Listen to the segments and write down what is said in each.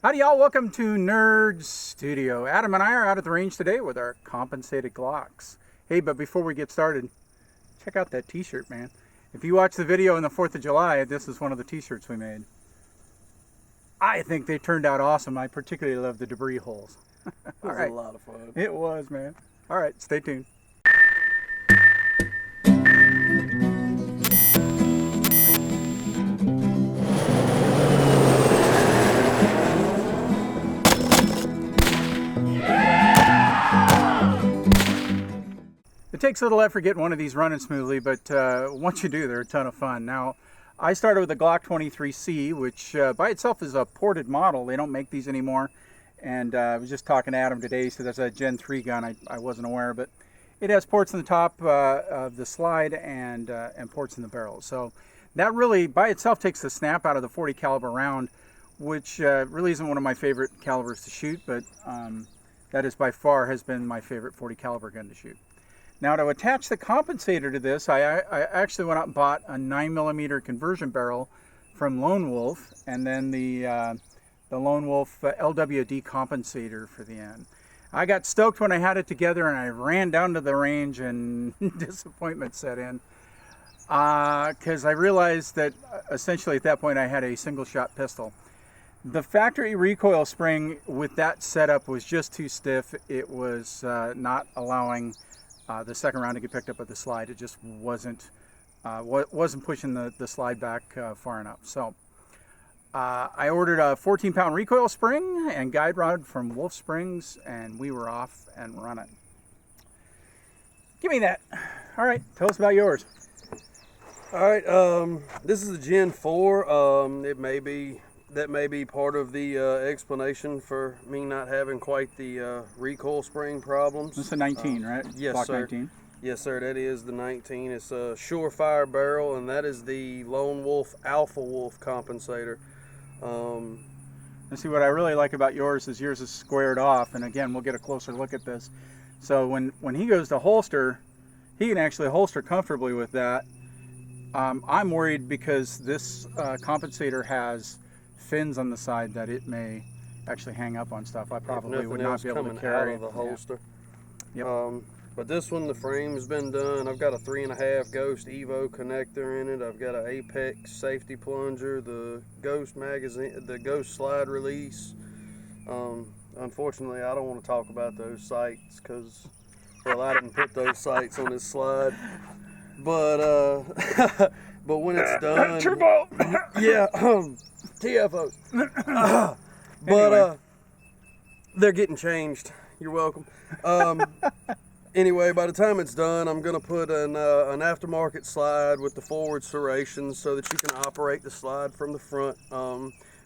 Howdy y'all, welcome to Nerd Studio. Adam and I are out at the range today with our Compensated Glocks. Hey, but before we get started, check out that t-shirt, man. If you watch the video on the 4th of July, this is one of the t-shirts we made. I think they turned out awesome. I particularly love the debris holes. It was a lot of fun. It was, man. All right, stay tuned. It takes a little effort getting one of these running smoothly, but once you do, they're a ton of fun. Now, I started with the Glock 23C, which by itself is a ported model. They don't make these anymore. And I was just talking to Adam today, so that's a Gen 3 gun. I wasn't aware, but it has ports in the top of the slide and ports in the barrel. So that really, by itself, takes the snap out of the 40 caliber round, which really isn't one of my favorite calibers to shoot, but that is by far has been my favorite 40 caliber gun to shoot. Now, to attach the compensator to this, I actually went out and bought a 9mm conversion barrel from Lonewolf, and then the Lonewolf LWD compensator for the end. I got stoked when I had it together, and I ran down to the range, and disappointment set in. Because I realized that essentially at that point I had a single-shot pistol. The factory recoil spring with that setup was just too stiff. It was not allowing the second round to get picked up with the slide. It just wasn't pushing the slide back far enough. So I ordered a 14-pound recoil spring and guide rod from Wolf Springs, and we were off and running. Give me that. All right, tell us about yours. All right, this is a Gen 4. That may be part of the explanation for me not having quite the recoil spring problems. This is a 19, right? Yes, Glock sir. 19. Yes, sir. That is the 19. It's a Surefire barrel, and that is the Lonewolf Alpha Wolf compensator. And see, what I really like about yours is squared off, and again, we'll get a closer look at this. So when he goes to holster, he can actually holster comfortably with that. I'm worried because this compensator has fins on the side that it may actually hang up on stuff. I probably would not be able to carry out of the holster. Yeah. Yep. But this one, the frame's been done. I've got a 3.5 Ghost Evo connector in it. I've got an Apex safety plunger, the Ghost magazine, the Ghost slide release. Unfortunately, I don't want to talk about those sights because, well, I didn't put those sights on this slide. But but when it's done, Turbo. Yeah. TFO. Anyway. They're getting changed. You're welcome. Anyway, by the time it's done, I'm going to put an aftermarket slide with the forward serrations so that you can operate the slide from the front.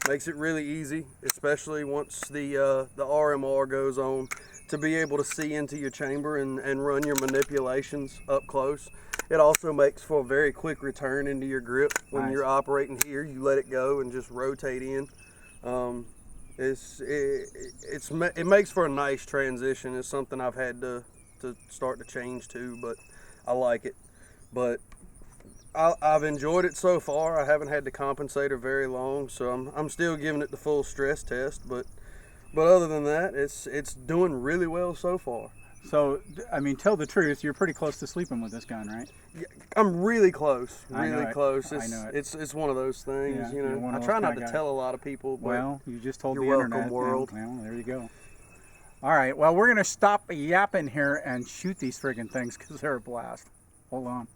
Makes it really easy, especially once the RMR goes on, to be able to see into your chamber and run your manipulations up close. It also makes for a very quick return into your grip. When Nice. You're operating here, you let it go and just rotate in. It makes for a nice transition. It's something I've had to start to change to, but I like it. But I've enjoyed it so far. I haven't had the compensator very long, so I'm still giving it the full stress test. But other than that, it's doing really well so far. So, I mean, tell the truth, you're pretty close to sleeping with this gun, right? Yeah, I'm really close. I know Really it. close. I know it. It's one of those things, Yeah, you you're know. one I of try those not kinda to guys. tell a lot of people, but Well, you just told you're the welcome, internet. world. Well, there you go. All right, well, we're going to stop yapping here and shoot these friggin' things because they're a blast. Hold on.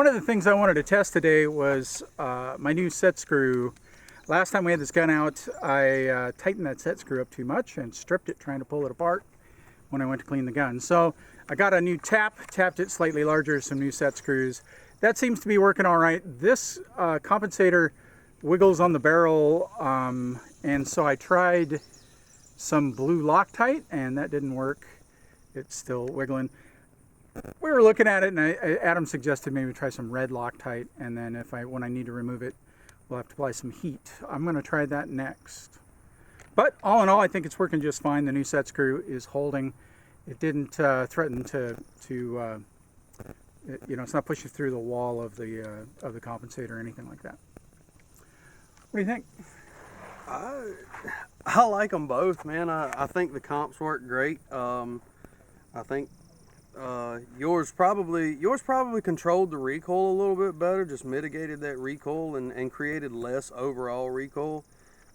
of the things I wanted to test today was my new set screw. Last time we had this gun out, I tightened that set screw up too much and stripped it trying to pull it apart when I went to clean the gun. So I got a new tapped it slightly larger, some new set screws. That seems to be working all right. This compensator wiggles on the barrel, and so I tried some blue Loctite and that didn't work. It's still wiggling. We were looking at it and Adam suggested maybe try some red Loctite, and then when I need to remove it, we'll have to apply some heat. I'm going to try that next. But all in all, I think it's working just fine. The new set screw is holding. It didn't threaten to you know, it's not pushing through the wall of the compensator or anything like that. What do you think? I like them both, man. I think the comps work great. I think yours probably controlled the recoil a little bit better, just mitigated that recoil and created less overall recoil.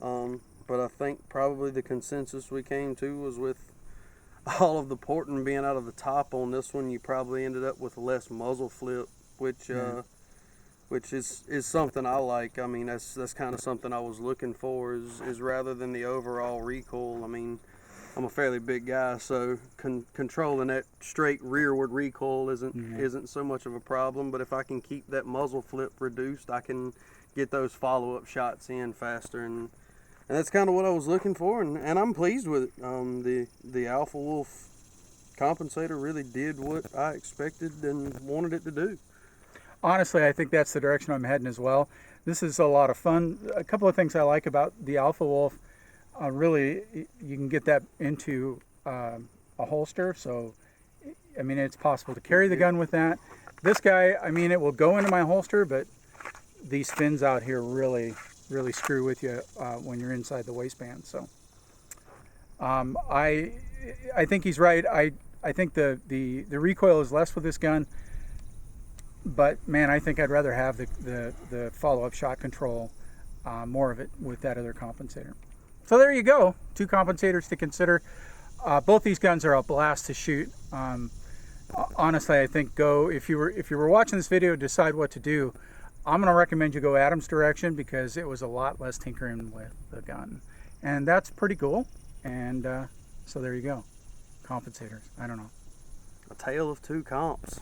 But I think probably the consensus we came to was with all of the porting being out of the top on this one, you probably ended up with less muzzle flip, which is something I like. I mean, that's kind of something I was looking for is rather than the overall recoil. I mean, I'm a fairly big guy, so controlling that straight rearward recoil isn't so much of a problem. But if I can keep that muzzle flip reduced, I can get those follow-up shots in faster, and that's kind of what I was looking for, and I'm pleased with it. The Alpha Wolf compensator really did what I expected and wanted it to do. Honestly, I think that's the direction I'm heading as well. This is a lot of fun. A couple of things I like about the Alpha Wolf, really, you can get that into a holster, so I mean, it's possible to carry the gun with that. This guy, I mean, it will go into my holster, but these fins out here really screw with you when you're inside the waistband. So I think he's right. I think the recoil is less with this gun, but man, I think I'd rather have the follow-up shot control, more of it with that other compensator. So there you go, 2 compensators to consider. Both these guns are a blast to shoot. Honestly, I think if you were watching this video, decide what to do, I'm going to recommend you go Adam's direction, because it was a lot less tinkering with the gun. And that's pretty cool. And so there you go. Compensators. I don't know. A tale of 2 comps.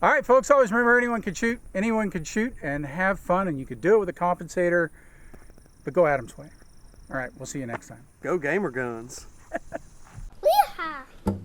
All right, folks, always remember anyone can shoot and have fun, and you could do it with a compensator, but go Adam's way. All right, we'll see you next time. Go gamer guns. Yeehaw!